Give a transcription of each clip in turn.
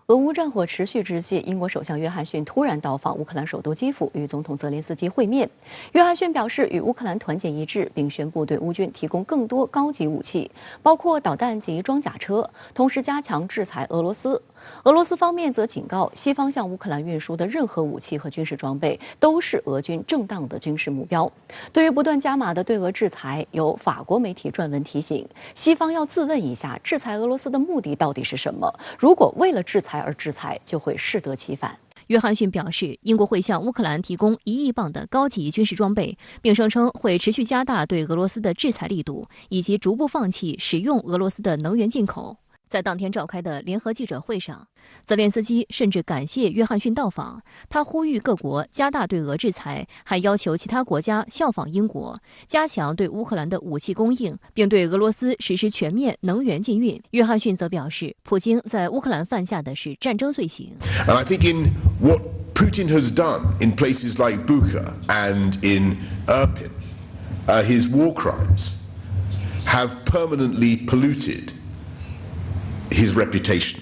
俄乌战火持续之际，英国首相约翰逊突然到访乌克兰首都基辅，与总统泽连斯基会面。约翰逊表示与乌克兰团结一致，并宣布对乌军提供更多高级武器，包括导弹及装甲车，同时加强制裁俄罗斯。俄罗斯方面则警告，西方向乌克兰运输的任何武器和军事装备都是俄军正当的军事目标。对于不断加码的对俄制裁，有法国媒体撰文提醒，西方要自问一下，制裁俄罗斯的目的到底是什么？如果为了制裁而制裁，就会适得其反。约翰逊表示，英国会向乌克兰提供1亿镑的高级军事装备，并声称会持续加大对俄罗斯的制裁力度，以及逐步放弃使用俄罗斯的能源进口。在当天召开的联合记者会上，泽连斯基甚至感谢约翰逊到访，他呼吁各国加大对俄制裁，还要求其他国家效仿英国，加强对乌克兰的武器供应，并对俄罗斯实施全面能源禁运。约翰逊则表示，普京在乌克兰犯下的是战争罪行。And I think in what Putin has done in places like Bucha and in Irpin, his war crimes have permanently polluted his reputation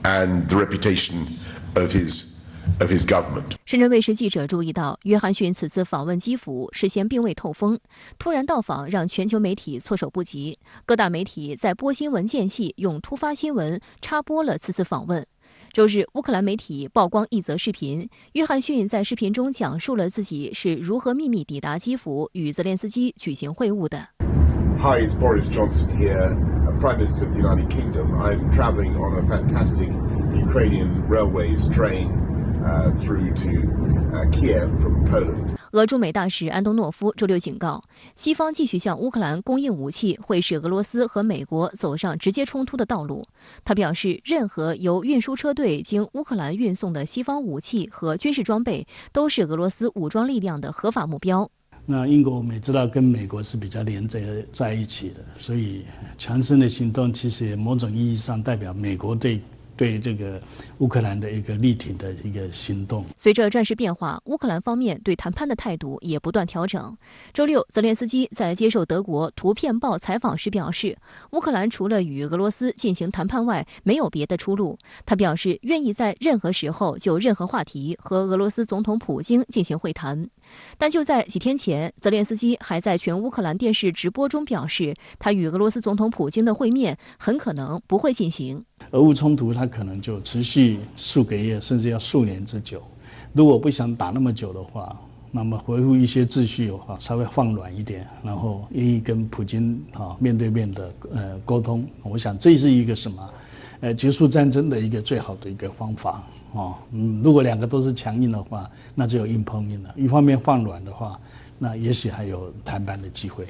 and the reputation of his government. 深圳卫视记者注意到，约翰逊此次访问基辅事先并未透风，突然到访让全球媒体措手不及。各大媒体在播新闻间隙用突发新闻插播了此次访问。周日，乌克兰媒体曝光一则视频，约翰逊在视频中讲述了自己是如何秘密抵达基辅与泽连斯基举行会晤的。Hi, it's Boris Johnson here, Prime Minister of the United Kingdom. I'm travelling on a fantastic Ukrainian railways train through to Kiev from Poland. 俄驻美大使安东诺夫周六警告，西方继续向乌克兰供应武器，会使俄罗斯和美国走上直接冲突的道路。他表示，任何由运输车队经乌克兰运送的西方武器和军事装备，都是俄罗斯武装力量的合法目标。那英国我们也知道跟美国是比较连接在一起的，所以强生的行动其实也某种意义上代表美国对这个乌克兰的一个力挺的一个行动。随着战事变化，乌克兰方面对谈判的态度也不断调整。周六，泽连斯基在接受德国《图片报》采访时表示，乌克兰除了与俄罗斯进行谈判外，没有别的出路。他表示愿意在任何时候就任何话题和俄罗斯总统普京进行会谈。但就在几天前，泽连斯基还在全乌克兰电视直播中表示，他与俄罗斯总统普京的会面很可能不会进行。俄乌冲突它可能就持续数个月，甚至要数年之久。如果不想打那么久的话，那么恢复一些秩序的话，稍微放软一点，然后愿意跟普京面对面的沟通，我想这是一个什么结束战争的一个最好的一个方法。如果两个都是强硬的话，那就有硬碰硬了。一方面放软的话，那也许还有谈判的机会。